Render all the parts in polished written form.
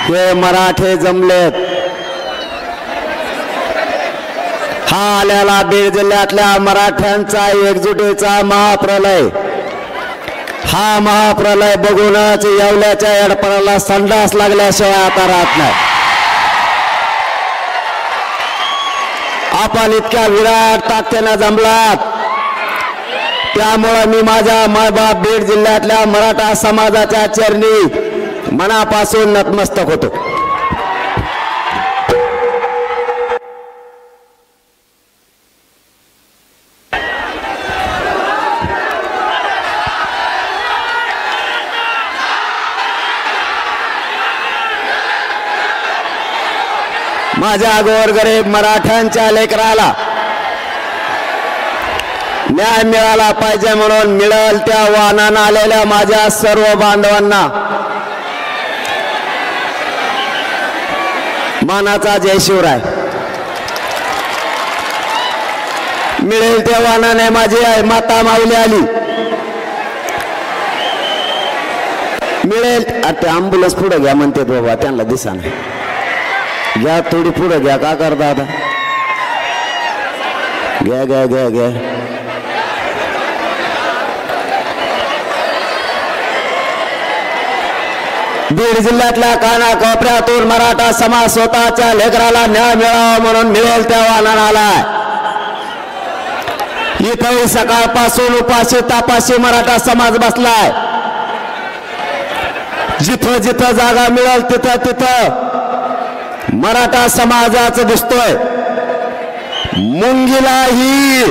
हे मराठे जमलेत। हा आलेला बीड जिल्ह्यातल्या मराठ्यांचा एकजुटीचा महाप्रलय। हा महाप्रलय बघूनच येवल्याच्या एडपणाला संडास लागल्याशिवाय आता राहत नाही। आपण इतक्या विराट ताकदीने जमलात, त्यामुळे मी माझ्या मायबाप बीड जिल्ह्यातल्या मराठा समाजाच्या चरणी मनापासून नतमस्तक होतो। माझ्या गोरगरीब मराठ्यांच्या लेकराला न्याय मिळाला पाहिजे म्हणून मिळेल त्या वाहनानं आलेल्या माझ्या सर्व बांधवांना मानाचा जय शिवराय। मिळेल त्या वाहनाने माझी माता माऊली आली। मिळेल ते अँब्युलन्स पुढे घ्या म्हणते बाबा, त्यांना दिसा नाही, घ्या थोडी पुढे घ्या, का करता आता, घ्या घ्या घ्या घ्या। बीड जिल्ह्यातल्या कानाकोपऱ्यातून मराठा समाज स्वतःच्या लेकराला न्याय मिळावा म्हणून मिळेल त्या वाहनानं आलाय। इथंही सकाळपासून उपाशी तापाशी मराठा समाज बसलाय। जिथं जिथं जागा मिळेल तिथं तिथं मराठा समाजाचं दिसतोय। मुंगीलाही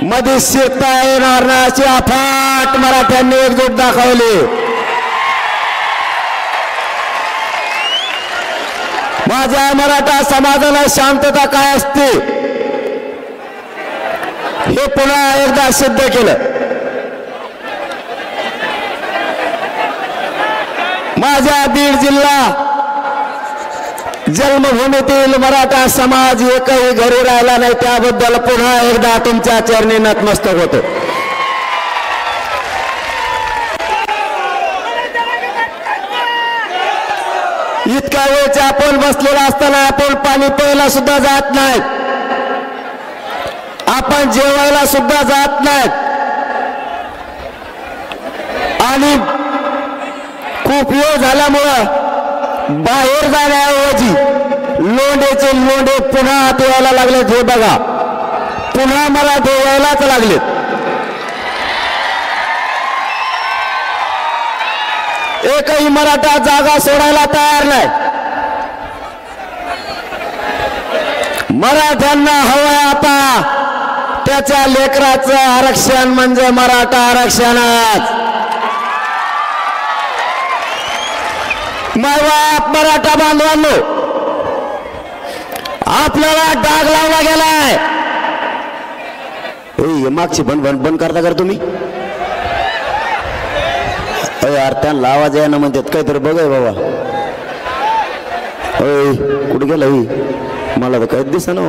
मध्ये शिरता येणार नाही अशी अफाट मराठ्यांनी एकजूट दाखवली। माझ्या मराठा समाजाला शांतता काय असते हे पुन्हा एकदा सिद्ध केलं। माझ्या बीड जिल्हा जन्मभूमीतील मराठा समाज एकही घरी राहिला नाही, त्याबद्दल पुन्हा एकदा तुमच्या चरणी नतमस्तक होतो। इतक्या वेळच्या आपण बसलेला असताना आपण पाणी प्यायला सुद्धा जात नाहीत, आपण जेवायला सुद्धा जात नाहीत, आणि खूप वेळ झाल्यामुळं बाहेर जाण्याऐवजी लोंढेचे लोंढे पुन्हा आत यायला लागलेत। हे बघा, पुन्हा मला यायलाच लागलेत। एकही मराठा जागा सोडायला तयार नाही। मराठ्यांना हवंय आता त्याच्या लेकराचं आरक्षण, म्हणजे मराठा आरक्षणच। मायबाप मराठा बांधवांनो, आपल्याला डाग लावला गेलाय। मागची बंद करता कर तुम्ही, यार त्यांना आवाज आहे ना म्हणतात, काहीतरी बघाय बाबा। कुठे गेला मला तर काहीच दिसा ना।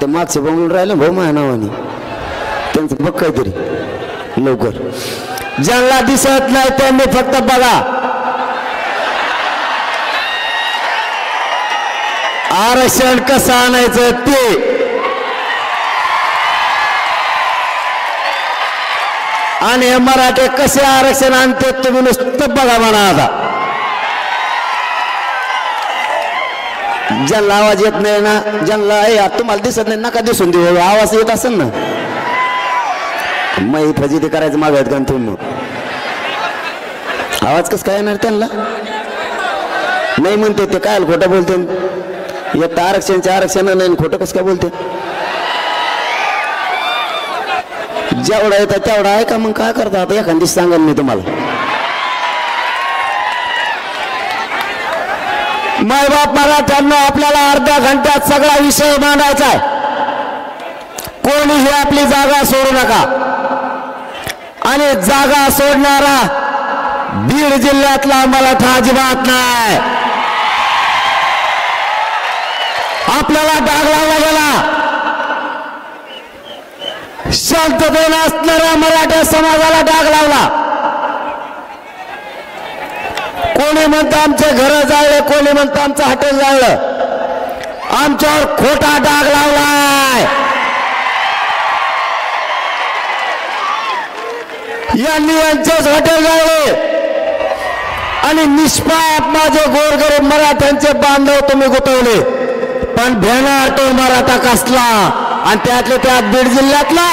ते मागचे बंगून राहिले भाऊ माझ्या नावाने, त्यांचं बघ काहीतरी लवकर। ज्यांना दिसत नाही त्यांनी फक्त बघा। आरक्षण कसं आणायचं ते, आणि हे मराठे कसे आरक्षण आणते तुम्ही नुसतं बघा म्हणा। आता ज्यांना आवाज येत नाही ना, ज्यांना तुम्हाला दिसत नाही नका दिसून देऊ, आवाज येत असेल ना मग फजिती करायचं मागत का तुम्ही? आवाज कस काय येणार त्यांना? नाही म्हणते ते, काय खोटं बोलते, एक आरक्षणचे आरक्षण नाही, खोटं कसं काय बोलते? जेवढा येतं तेवढा आहे का? मग काय करता आता, एखादी सांगा मी तुम्हाला। मायबाप मराठ्यांना आपल्याला अर्ध्या घंट्यात सगळा विषय मांडायचा आहे। कोणीही आपली जागा सोडू नका, आणि जागा सोडणारा बीड जिल्ह्यातला मराठा अजिबात नाही। आपल्याला डाग लावला गेला, शांततेने असणाऱ्या मराठा समाजाला डाग लावला। कोणी म्हणतं आमचे घर जाळले, कोणी म्हणतं आमचं हॉटेल जाळलं. आमच्यावर खोटा डाग लावलाय. यांनी यांचेच हॉटेल जाळले आणि निष्पाप माझे गोरगरीब मराठ्यांचे बांधव तुम्ही गुतवले. पण भेणार तो मराठा कसला, आणि त्यातले त्यात बीड जिल्ह्यातला